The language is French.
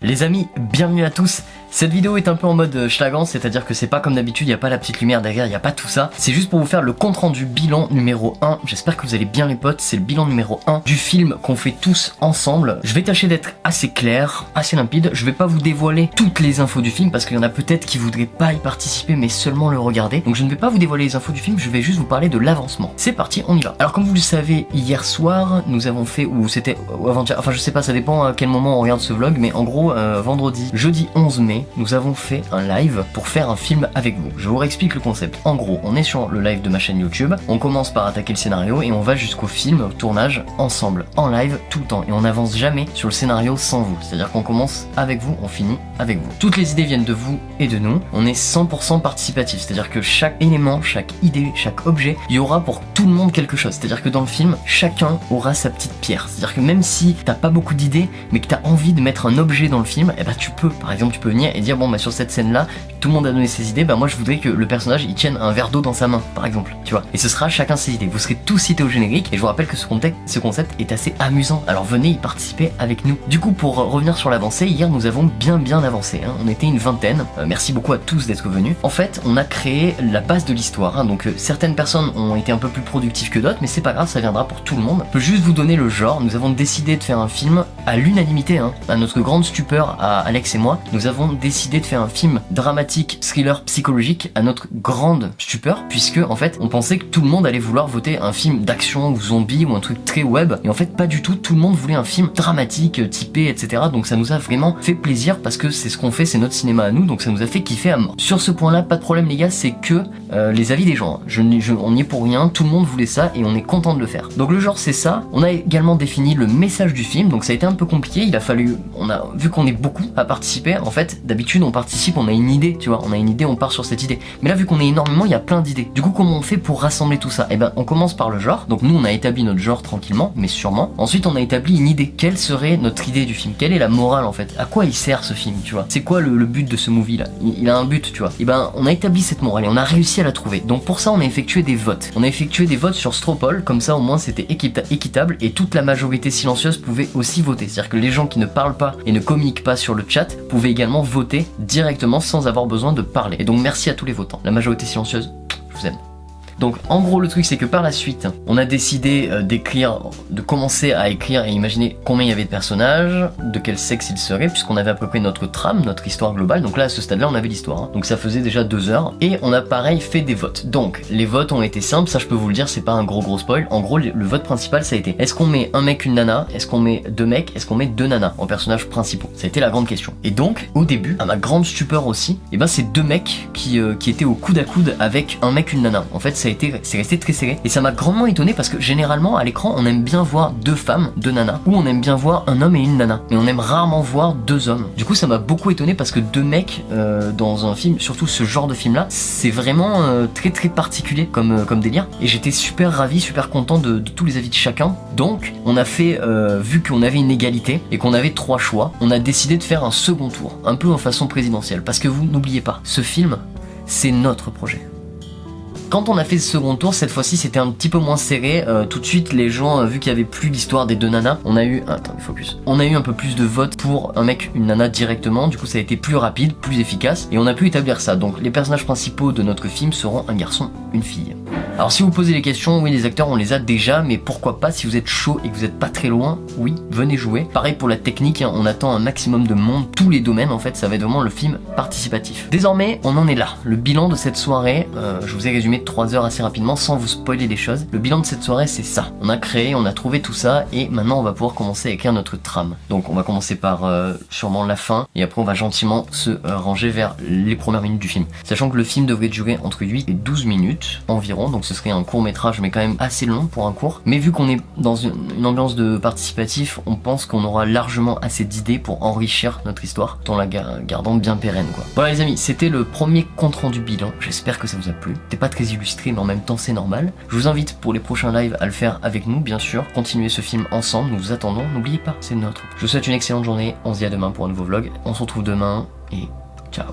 Les amis, bienvenue à tous. Cette vidéo est un peu en mode schlagan, c'est-à-dire que c'est pas comme d'habitude, il n'y a pas la petite lumière derrière, il n'y a pas tout ça. C'est juste pour vous faire le compte rendu bilan numéro 1. J'espère que vous allez bien les potes, c'est le bilan numéro 1 du film qu'on fait tous ensemble. Je vais tâcher d'être assez clair, assez limpide. Je vais pas vous dévoiler toutes les infos du film parce qu'il y en a peut-être qui voudraient pas y participer mais seulement le regarder. Donc je ne vais pas vous dévoiler les infos du film, je vais juste vous parler de l'avancement. C'est parti, on y va. Alors comme vous le savez, hier soir, nous avons fait, ou c'était avant-hier, enfin je sais pas, ça dépend à quel moment on regarde ce vlog, mais en gros, vendredi, jeudi 11 mai, nous avons fait un live pour faire un film avec vous. Je vous réexplique le concept. En gros, on est sur le live de ma chaîne YouTube, on commence par attaquer le scénario et on va jusqu'au film, au tournage, ensemble, en live, tout le temps. Et on n'avance jamais sur le scénario sans vous. C'est-à-dire qu'on commence avec vous, on finit avec vous. Toutes les idées viennent de vous et de nous. On est 100% participatif. C'est-à-dire que chaque élément, chaque idée, chaque objet, il y aura pour tout le monde quelque chose. C'est-à-dire que dans le film, chacun aura sa petite pierre. C'est-à-dire que même si t'as pas beaucoup d'idées, mais que t'as envie de mettre un objet dans le film, eh ben tu peux. Par exemple, tu peux venir et dire bon bah sur cette scène là, tout le monde a donné ses idées, bah moi je voudrais que le personnage il tienne un verre d'eau dans sa main, par exemple, tu vois. Et ce sera chacun ses idées. Vous serez tous cités au générique et je vous rappelle que ce concept est assez amusant. Alors venez y participer avec nous. Du coup, pour revenir sur l'avancée, hier nous avons bien avancé, hein. On était une vingtaine. Merci beaucoup à tous d'être venus. En fait, on a créé la base de l'histoire, hein. Donc certaines personnes ont été un peu plus productives que d'autres, mais c'est pas grave, ça viendra pour tout le monde. Je peux juste vous donner le genre. Nous avons décidé de faire un film à l'unanimité, hein. À notre grande stupeur, à Alex et moi, nous avons décidé de faire un film dramatique, thriller, psychologique à notre grande stupeur, puisque en fait on pensait que tout le monde allait vouloir voter un film d'action ou zombie ou un truc très web, et en fait pas du tout, tout le monde voulait un film dramatique, typé, etc. Donc ça nous a vraiment fait plaisir parce que c'est ce qu'on fait, c'est notre cinéma à nous, donc ça nous a fait kiffer à mort. Sur ce point là, pas de problème les gars, c'est que les avis des gens, on n'y est pour rien, tout le monde voulait ça et on est content de le faire. Donc le genre c'est ça. On a également défini le message du film, donc ça a été un peu compliqué, il a fallu, vu qu'on est beaucoup à participer, en fait d'habitude on participe, on a une idée, tu vois, on a une idée, on part sur cette idée. Mais là vu qu'on est énormément, il y a plein d'idées. Du coup comment on fait pour rassembler tout ça? Eh ben on commence par le genre. Donc nous on a établi notre genre tranquillement, mais sûrement. Ensuite on a établi une idée. Quelle serait notre idée du film? Quelle est la morale en fait? À quoi il sert ce film, tu vois? C'est quoi le but de ce movie là? Il a un but, tu vois. Et ben on a établi cette morale et on a réussi à la trouver. Donc pour ça on a effectué des votes. On a effectué des votes sur Stropol, comme ça au moins c'était équitable et toute la majorité silencieuse pouvait aussi voter. C'est-à-dire que les gens qui ne parlent pas et ne communiquent pas sur le chat pouvaient également voter directement sans avoir besoin de parler. Et donc merci à tous les votants. La majorité silencieuse, je vous aime. Donc en gros le truc c'est que par la suite on a décidé de commencer à écrire et imaginer combien il y avait de personnages, de quel sexe ils seraient, puisqu'on avait à peu près notre trame, notre histoire globale. Donc là à ce stade là on avait l'histoire, hein. Donc ça faisait déjà 2 heures et on a pareil fait des votes. Donc les votes ont été simples, ça je peux vous le dire, c'est pas un gros spoil. En gros le vote principal ça a été est-ce qu'on met un mec, une nana, est-ce qu'on met 2 mecs, est-ce qu'on met 2 nanas en personnages principaux? Ça a été la grande question. Et donc au début, à ma grande stupeur aussi, et ben c'est 2 mecs qui étaient au coude à coude avec un mec, une nana. En fait c'est resté très serré et ça m'a grandement étonné parce que généralement à l'écran on aime bien voir 2 femmes, 2 nanas, ou on aime bien voir un homme et une nana, mais on aime rarement voir 2 hommes. Du coup ça m'a beaucoup étonné parce que 2 mecs dans un film, surtout ce genre de film là, c'est vraiment très particulier comme délire, et j'étais super ravi, super content de tous les avis de chacun. Donc on a fait, vu qu'on avait une égalité et qu'on avait 3 choix, on a décidé de faire un second tour, un peu en façon présidentielle, parce que vous n'oubliez pas, ce film c'est notre projet. Quand on a fait ce second tour, cette fois-ci c'était un petit peu moins serré. Tout de suite les gens, vu qu'il y avait plus l'histoire des 2 nanas, on a eu un peu plus de votes pour un mec, une nana directement. Du coup ça a été plus rapide, plus efficace, et on a pu établir ça. Donc les personnages principaux de notre film seront un garçon, une fille. Alors si vous posez les questions, oui les acteurs on les a déjà, mais pourquoi pas si vous êtes chaud et que vous êtes pas très loin, oui, venez jouer. Pareil pour la technique, hein, on attend un maximum de monde, tous les domaines en fait, ça va être vraiment le film participatif. Désormais on en est là, le bilan de cette soirée, je vous ai résumé 3 heures assez rapidement sans vous spoiler les choses. Le bilan de cette soirée c'est ça, on a créé, on a trouvé tout ça et maintenant on va pouvoir commencer à écrire notre trame. Donc on va commencer par sûrement la fin et après on va gentiment se ranger vers les premières minutes du film. Sachant que le film devrait durer entre 8 et 12 minutes environ, donc ce serait un court métrage mais quand même assez long pour un court. Mais vu qu'on est dans une ambiance de participatif, on pense qu'on aura largement assez d'idées pour enrichir notre histoire, tout en la gardant bien pérenne quoi. Voilà les amis, c'était le premier compte rendu bilan, j'espère que ça vous a plu. C'était pas très illustré mais en même temps c'est normal. Je vous invite pour les prochains lives à le faire avec nous bien sûr, continuer ce film ensemble, nous vous attendons, n'oubliez pas, c'est notre. Je vous souhaite une excellente journée, on se dit à demain pour un nouveau vlog, on se retrouve demain et ciao.